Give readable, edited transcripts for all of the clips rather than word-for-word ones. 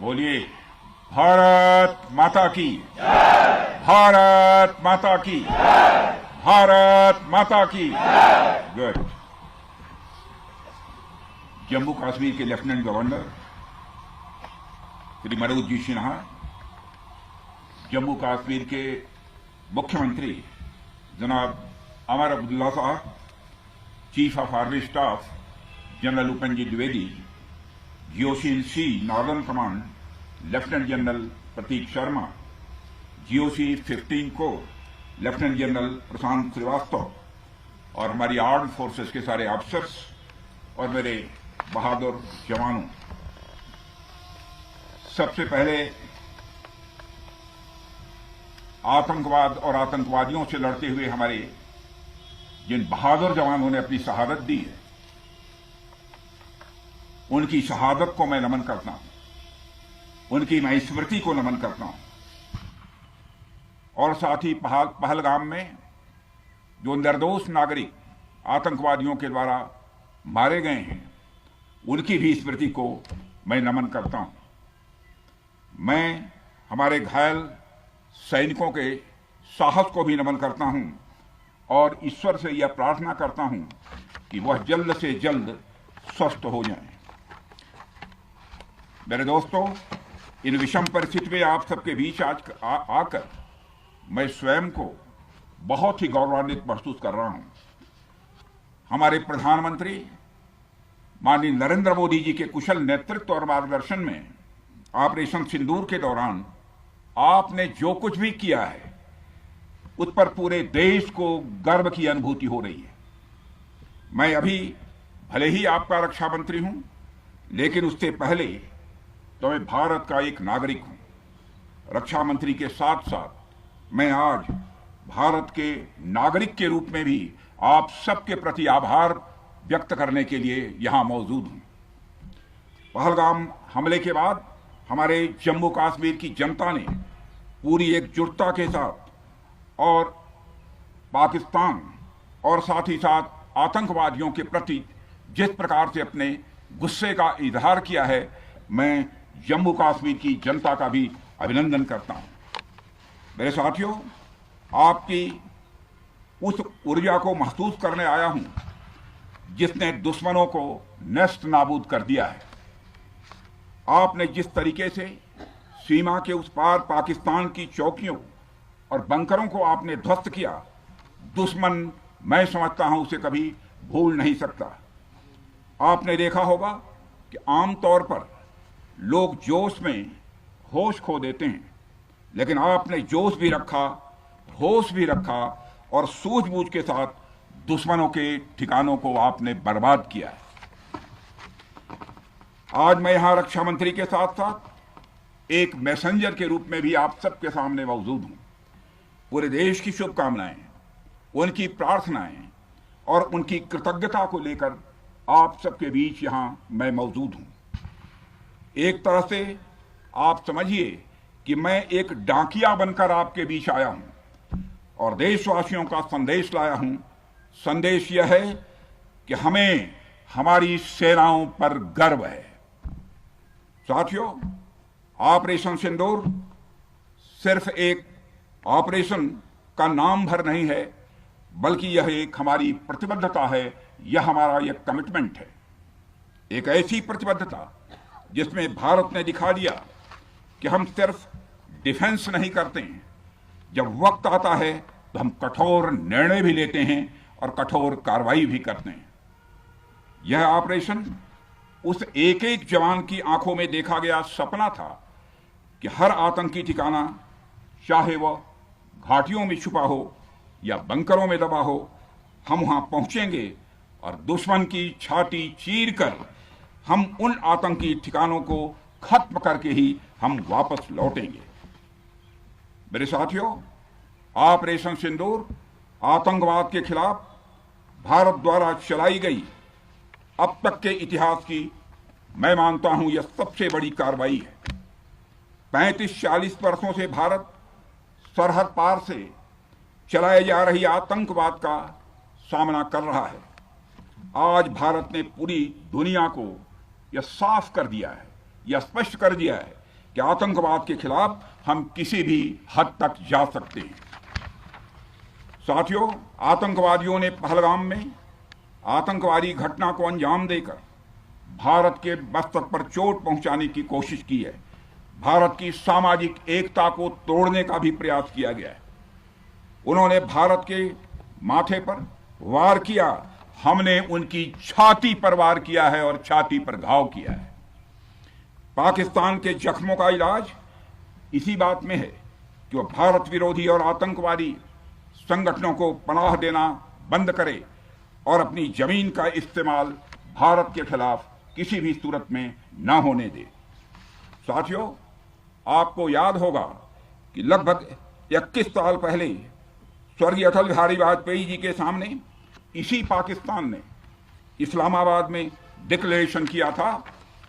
बोलिए भारत माता की, भारत माता की, भारत माता की। गुड। जम्मू कश्मीर के लेफ्टिनेंट गवर्नर श्री मनोज जी सिन्हा, जम्मू कश्मीर के मुख्यमंत्री जनाब अमर अब्दुल्ला साहब, chief of army staff general Upendra Dwivedi, GOC-in-C northern command lieutenant general Prateek Sharma, GOC-15 corps lieutenant general Prashant Srivastava और हमारी आर्म फोर्सेस के सारे ऑफिसर्स और मेरे बहादुर जवानों, सबसे पहले आतंकवाद और आतंकवादियों से लड़ते हुए हमारे जिन बहादुर जवानों ने अपनी शहादत दी है, उनकी शहादत को मैं नमन करता हूं, उनकी मैं स्मृति को नमन करता हूं। और साथ ही पहलगाम में जो निर्दोष नागरिक आतंकवादियों के द्वारा मारे गए हैं, उनकी भी स्मृति को मैं नमन करता हूं। मैं हमारे घायल सैनिकों के साहस को भी नमन करता हूं और ईश्वर से यह प्रार्थना करता हूं कि वह जल्द से जल्द स्वस्थ हो जाएं। मेरे दोस्तों, इन विषम परिस्थिति में आप सबके बीच आज आकर मैं स्वयं को बहुत ही गौरवान्वित महसूस कर रहा हूं। हमारे प्रधानमंत्री माननीय नरेंद्र मोदी जी के कुशल नेतृत्व और मार्गदर्शन में ऑपरेशन सिंदूर के दौरान आपने जो कुछ भी किया है, उस पर पूरे देश को गर्व की अनुभूति हो रही है। मैं अभी भले ही आपका रक्षा मंत्री हूं, लेकिन उससे पहले तो मैं भारत का एक नागरिक हूं। रक्षा मंत्री के साथ साथ मैं आज भारत के नागरिक के रूप में भी आप सबके प्रति आभार व्यक्त करने के लिए यहां मौजूद हूं। पहलगाम हमले के बाद हमारे जम्मू कश्मीर की जनता ने पूरी एकजुटता के साथ और पाकिस्तान और साथ ही साथ आतंकवादियों के प्रति जिस प्रकार से अपने गुस्से का इजहार किया है, मैं जम्मू कश्मीर की जनता का भी अभिनंदन करता हूं। मेरे साथियों, आपकी उस ऊर्जा को महसूस करने आया हूं जिसने दुश्मनों को नष्ट नाबूद कर दिया है। आपने जिस तरीके से सीमा के उस पार पाकिस्तान की चौकियों और बंकरों को आपने ध्वस्त किया, दुश्मन मैं समझता हूं उसे कभी भूल नहीं सकता। आपने देखा होगा कि आमतौर पर लोग जोश में होश खो देते हैं, लेकिन आपने जोश भी रखा, होश भी रखा और सूझबूझ के साथ दुश्मनों के ठिकानों को आपने बर्बाद किया है। आज मैं यहां रक्षा मंत्री के साथ साथ एक मैसेंजर के रूप में भी आप सबके सामने मौजूद हूं। पूरे देश की शुभकामनाएं, उनकी प्रार्थनाएं और उनकी कृतज्ञता को लेकर आप सबके बीच यहां मैं मौजूद हूं। एक तरह से आप समझिए कि मैं एक डाकिया बनकर आपके बीच आया हूं और देशवासियों का संदेश लाया हूं। संदेश यह है कि हमें हमारी सेनाओं पर गर्व है। साथियों, ऑपरेशन सिंदूर सिर्फ एक ऑपरेशन का नाम भर नहीं है, बल्कि यह एक हमारी प्रतिबद्धता है, यह हमारा एक कमिटमेंट है। एक ऐसी प्रतिबद्धता जिसमें भारत ने दिखा दिया कि हम सिर्फ डिफेंस नहीं करते हैं, जब वक्त आता है तो हम कठोर निर्णय भी लेते हैं और कठोर कार्रवाई भी करते हैं। यह ऑपरेशन उस एक एक जवान की आंखों में देखा गया सपना था कि हर आतंकी ठिकाना, चाहे वह घाटियों में छुपा हो या बंकरों में दबा हो, हम वहां पहुंचेंगे और दुश्मन की छाती चीर कर हम उन आतंकी ठिकानों को खत्म करके ही हम वापस लौटेंगे। मेरे साथियों, ऑपरेशन सिंदूर आतंकवाद के खिलाफ भारत द्वारा चलाई गई अब तक के इतिहास की मैं मानता हूं यह सबसे बड़ी कार्रवाई है। 35-40 वर्षों से भारत सरहद पार से चलाए जा रही आतंकवाद का सामना कर रहा है। आज भारत ने पूरी दुनिया को यह साफ कर दिया है, यह स्पष्ट कर दिया है कि आतंकवाद के खिलाफ हम किसी भी हद तक जा सकते हैं। साथियों, आतंकवादियों ने पहलगाम में आतंकवादी घटना को अंजाम देकर भारत के मस्तक पर चोट पहुंचाने की कोशिश की है। भारत की सामाजिक एकता को तोड़ने का भी प्रयास किया गया है। उन्होंने भारत के माथे पर वार किया, हमने उनकी छाती पर वार किया है और छाती पर घाव किया है। पाकिस्तान के जख्मों का इलाज इसी बात में है कि वह भारत विरोधी और आतंकवादी संगठनों को पनाह देना बंद करे और अपनी जमीन का इस्तेमाल भारत के खिलाफ किसी भी सूरत में न होने दे। साथियों, आपको याद होगा कि लगभग 21 साल पहले स्वर्गीय अटल बिहारी वाजपेयी जी के सामने इसी पाकिस्तान ने इस्लामाबाद में डिक्लेरेशन किया था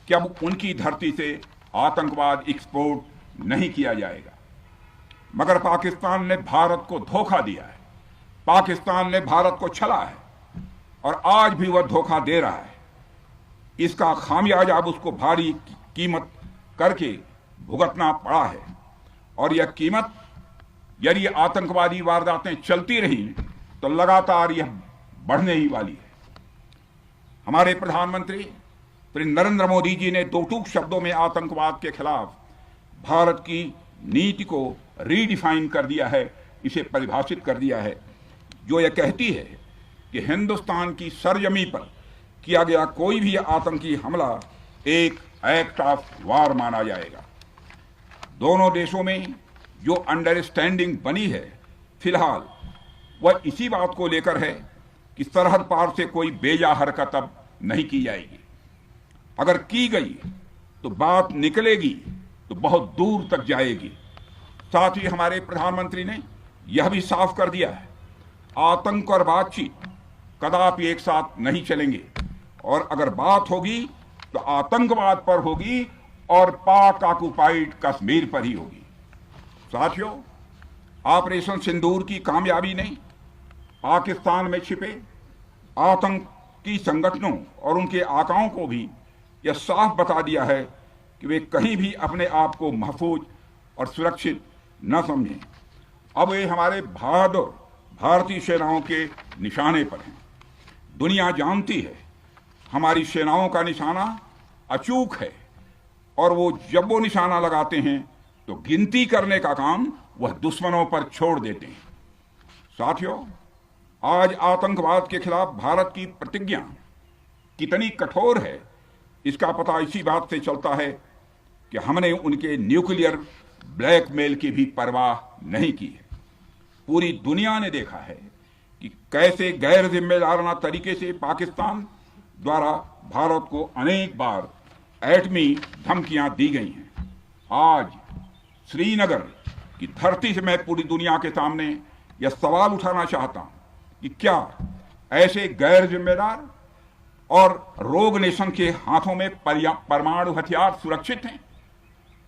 कि अब उनकी धरती से आतंकवाद एक्सपोर्ट नहीं किया जाएगा। मगर पाकिस्तान ने भारत को धोखा दिया है, पाकिस्तान ने भारत को छला है और आज भी वह धोखा दे रहा है। इसका खामियाजा अब उसको भारी कीमत करके भुगतना पड़ा है और यह कीमत यदि आतंकवादी वारदातें चलती रही तो लगातार यह बढ़ने ही वाली है। हमारे प्रधानमंत्री श्री नरेंद्र मोदी जी ने दो टूक शब्दों में आतंकवाद के खिलाफ भारत की नीति को रीडिफाइन कर दिया है, इसे परिभाषित कर दिया है, जो यह कहती है कि हिंदुस्तान की सरजमी पर किया गया कोई भी आतंकी हमला एक एक्ट ऑफ वार माना जाएगा। दोनों देशों में जो अंडरस्टैंडिंग बनी है फिलहाल वह इसी बात को लेकर है कि सरहद पार से कोई बेजा हरकत अब नहीं की जाएगी। अगर की गई तो बात निकलेगी तो बहुत दूर तक जाएगी। साथ ही हमारे प्रधानमंत्री ने यह भी साफ कर दिया है, आतंक और बातचीत कदापि एक साथ नहीं चलेंगे और अगर बात होगी तो आतंकवाद पर होगी और पाक ऑक्युपाइड कश्मीर पर ही होगी। साथियों, ऑपरेशन सिंदूर की कामयाबी ने पाकिस्तान में छिपे आतंकी संगठनों और उनके आकाओं को भी यह साफ बता दिया है कि वे कहीं भी अपने आप को महफूज और सुरक्षित न समझें। अब वे हमारे बहादुर भारतीय सेनाओं के निशाने पर हैं। दुनिया जानती है हमारी सेनाओं का निशाना अचूक है और वो जब वो निशाना लगाते हैं तो गिनती करने का काम वह दुश्मनों पर छोड़ देते हैं। साथियों, आज आतंकवाद के खिलाफ भारत की प्रतिज्ञा कितनी कठोर है इसका पता इसी बात से चलता है कि हमने उनके न्यूक्लियर ब्लैकमेल की भी परवाह नहीं की है। पूरी दुनिया ने देखा है कि कैसे गैर जिम्मेदाराना तरीके से पाकिस्तान द्वारा भारत को अनेक बार एटमी धमकियां दी गई हैं। आज श्रीनगर की धरती से मैं पूरी दुनिया के सामने यह सवाल उठाना चाहता हूं कि क्या ऐसे गैर जिम्मेदार और रोग नेशन के हाथों में परमाणु हथियार सुरक्षित हैं?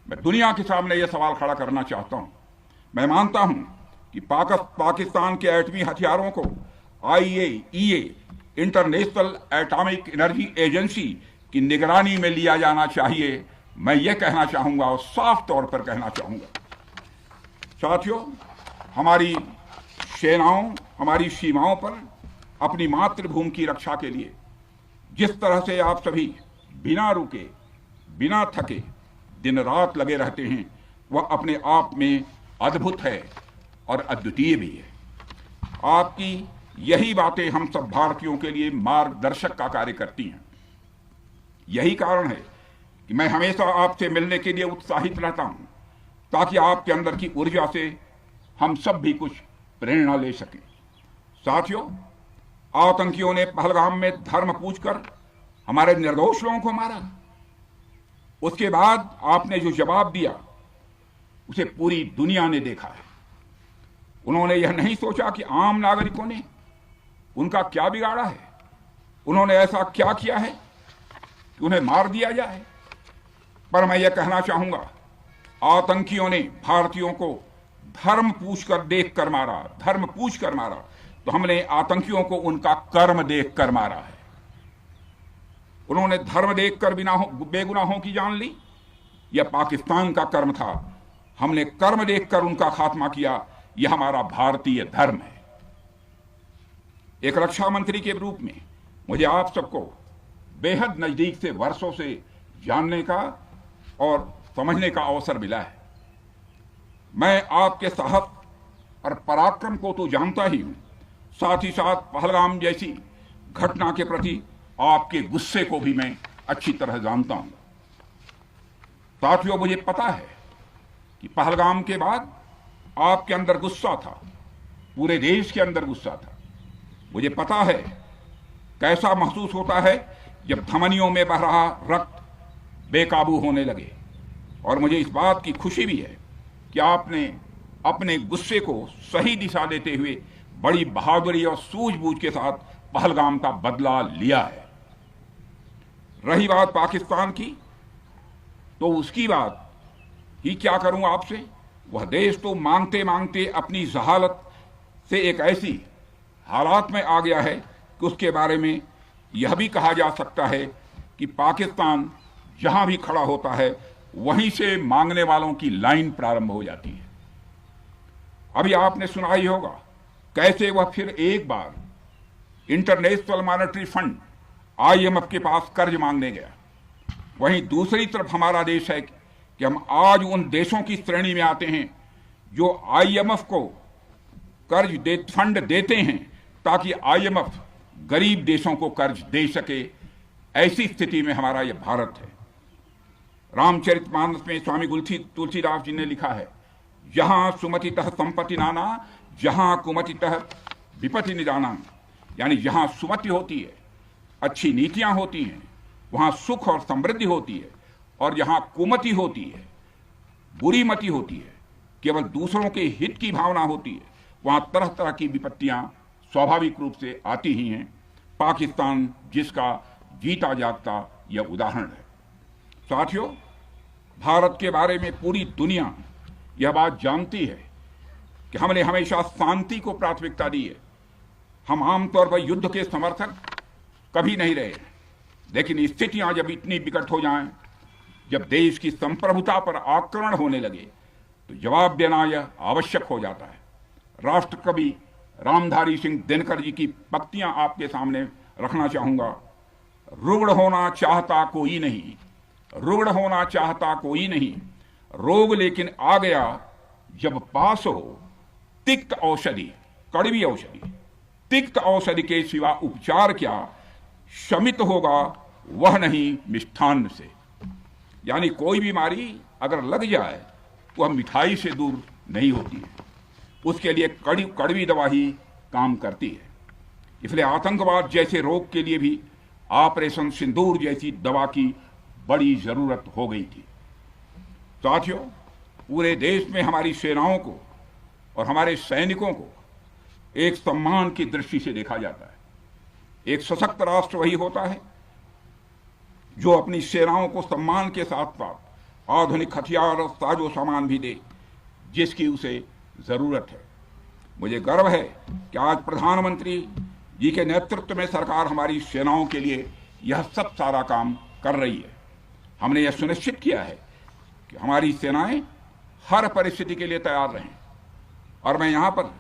मैं दुनिया के सामने यह सवाल खड़ा करना चाहता हूं। मैं मानता हूं कि पाकिस्तान के एटमी हथियारों को IAEA international atomic energy agency की निगरानी में लिया जाना चाहिए। मैं यह कहना चाहूंगा और साफ तौर पर कहना चाहूंगा। साथियों, हमारी सेनाओं हमारी सीमाओं पर अपनी मातृभूमि की रक्षा के लिए जिस तरह से आप सभी बिना रुके बिना थके दिन रात लगे रहते हैं वह अपने आप में अद्भुत है और अद्वितीय भी है। आपकी यही बातें हम सब भारतीयों के लिए मार्गदर्शक का कार्य करती हैं। यही कारण है कि मैं हमेशा आपसे मिलने के लिए उत्साहित रहता हूं ताकि आपके अंदर की ऊर्जा से हम सब भी कुछ प्रेरणा ले सकें। साथियों, आतंकियों ने पहलगाम में धर्म पूछकर हमारे निर्दोष लोगों को मारा। उसके बाद आपने जो जवाब दिया उसे पूरी दुनिया ने देखा है। उन्होंने यह नहीं सोचा कि आम नागरिकों ने उनका क्या बिगाड़ा है, उन्होंने ऐसा क्या किया है कि उन्हें मार दिया जाए। पर मैं यह कहना चाहूंगा, आतंकियों ने भारतीयों को धर्म पूछकर देखकर मारा, धर्म पूछकर मारा, तो हमने आतंकियों को उनका कर्म देखकर मारा है। उन्होंने धर्म देखकर बेगुनाहों की जान ली, यह पाकिस्तान का कर्म था। हमने कर्म देखकर उनका खात्मा किया। यह हमारा भारतीय धर्म है। एक रक्षा मंत्री के रूप में मुझे आप सबको बेहद नजदीक से वर्षों से जानने का और समझने का अवसर मिला है। मैं आपके साहस और पराक्रम को तो जानता ही हूं, साथ ही साथ पहलगाम जैसी घटना के प्रति आपके गुस्से को भी मैं अच्छी तरह जानता हूं। साथियों, मुझे पता है कि पहलगाम के बाद आपके अंदर गुस्सा था, पूरे देश के अंदर गुस्सा था। मुझे पता है कैसा महसूस होता है जब धमनियों में बह रहा रक्त बेकाबू होने लगे। और मुझे इस बात की खुशी भी है कि आपने अपने गुस्से को सही दिशा देते हुए बड़ी बहादुरी और सूझबूझ के साथ पहलगाम का बदला लिया है। रही बात पाकिस्तान की, तो उसकी बात ही क्या करूं आपसे। वह देश तो मांगते मांगते अपनी जहालत से एक ऐसी हालात में आ गया है कि उसके बारे में यह भी कहा जा सकता है कि पाकिस्तान जहां भी खड़ा होता है वहीं से मांगने वालों की लाइन प्रारंभ हो जाती है। अभी आपने सुना ही होगा कैसे वह फिर एक बार इंटरनेशनल मॉनेटरी फंड IMF के पास कर्ज मांगने गया। वहीं दूसरी तरफ हमारा देश है कि हम आज उन देशों की श्रेणी में आते हैं जो IMF को फंड देते हैं ताकि IMF गरीब देशों को कर्ज दे सके। ऐसी स्थिति में हमारा यह भारत है। रामचरितमानस में स्वामी तुलसीदास जी ने लिखा है, जहां सुमतितः संपत्ति नाना, जहां कुमतितः विपत्ति निदाना। यानी जहां सुमति होती है, अच्छी नीतियां होती हैं, वहां सुख और समृद्धि होती है, और जहां कुमति होती है, बुरी मति होती है, केवल दूसरों के हित की भावना होती है, वहां तरह तरह की विपत्तियां स्वाभाविक रूप से आती ही हैं। पाकिस्तान जिसका जीता जागता यह उदाहरण है। साथियों, भारत के बारे में पूरी दुनिया यह बात जानती है कि हमने हमेशा शांति को प्राथमिकता दी है। हम आमतौर पर युद्ध के समर्थक कभी नहीं रहे, लेकिन स्थितियां जब इतनी विकट हो जाएं, जब देश की संप्रभुता पर आक्रमण होने लगे, तो जवाब देना यह आवश्यक हो जाता है। राष्ट्र कवि रामधारी सिंह दिनकर जी की पंक्तियां आपके सामने रखना चाहूंगा। रुग्ण होना चाहता कोई नहीं, रुग्ण होना चाहता कोई नहीं, रोग लेकिन आ गया जब पास हो तिक्त औषधि, कड़वी औषधि। तिक्त औषधि के सिवा उपचार क्या, शमित होगा वह नहीं मिष्ठान्न से। यानी कोई बीमारी अगर लग जाए तो वह मिठाई से दूर नहीं होती है, उसके लिए कड़वी दवा ही काम करती है। इसलिए आतंकवाद जैसे रोग के लिए भी ऑपरेशन सिंदूर जैसी दवा की बड़ी जरूरत हो गई थी। साथियों, पूरे देश में हमारी सेनाओं को और हमारे सैनिकों को एक सम्मान की दृष्टि से देखा जाता है। एक सशक्त राष्ट्र वही होता है जो अपनी सेनाओं को सम्मान के साथ साथ आधुनिक हथियार और साजो सामान भी दे जिसकी उसे जरूरत है। मुझे गर्व है कि आज प्रधानमंत्री जी के नेतृत्व में सरकार हमारी सेनाओं के लिए यह सब सारा काम कर रही है। हमने यह सुनिश्चित किया है कि हमारी सेनाएं हर परिस्थिति के लिए तैयार रहें। और मैं यहां पर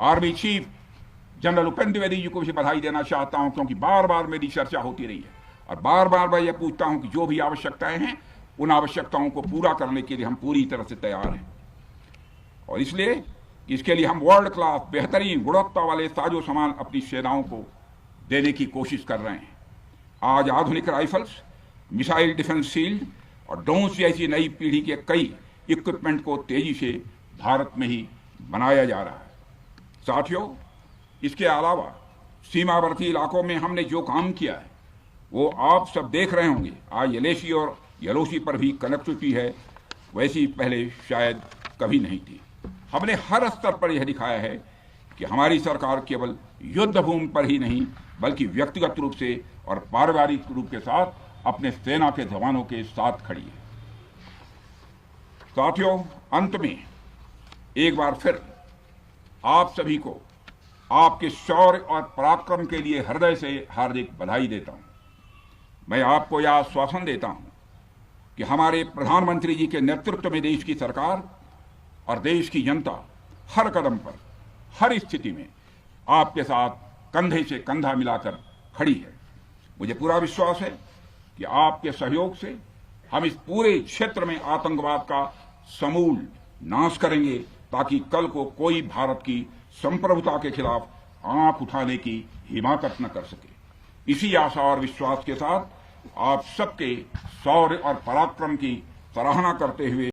army chief general Upendra Dwivedi ji को भी बधाई देना चाहता हूं, क्योंकि बार बार मेरी चर्चा होती रही है और बार बार मैं यह पूछता हूं कि जो भी आवश्यकताएं हैं उन आवश्यकताओं को पूरा करने के लिए हम पूरी तरह से तैयार हैं। और इसलिए इसके लिए हम वर्ल्ड क्लास बेहतरीन गुणवत्ता वाले साजो सामान अपनी सेनाओं को देने की कोशिश कर रहे हैं। आज आधुनिक राइफल्स, मिसाइल डिफेंस शील्ड और ड्रोन्स जैसी नई पीढ़ी के कई इक्विपमेंट को तेजी से भारत में ही बनाया जा रहा है। साथियों, इसके अलावा सीमावर्ती इलाकों में हमने जो काम किया है वो आप सब देख रहे होंगे। आज LAC और LOC पर भी कनेक्टिविटी है, वैसी पहले शायद कभी नहीं थी। हमने हर स्तर पर यह दिखाया है कि हमारी सरकार केवल युद्ध भूमि पर ही नहीं बल्कि व्यक्तिगत रूप से और पारिवारिक रूप के साथ अपने सेना के जवानों के साथ खड़ी है। साथियों, अंत में एक बार फिर आप सभी को आपके शौर्य और पराक्रम के लिए हृदय से हार्दिक बधाई देता हूं। मैं आपको यह आश्वासन देता हूं कि हमारे प्रधानमंत्री जी के नेतृत्व में देश की सरकार और देश की जनता हर कदम पर, हर स्थिति में आपके साथ कंधे से कंधा मिलाकर खड़ी है। मुझे पूरा विश्वास है कि आपके सहयोग से हम इस पूरे क्षेत्र में आतंकवाद का समूल नाश करेंगे, ताकि कल को कोई भारत की संप्रभुता के खिलाफ आंख उठाने की हिमाकत न कर सके। इसी आशा और विश्वास के साथ आप सबके शौर्य और पराक्रम की सराहना करते हुए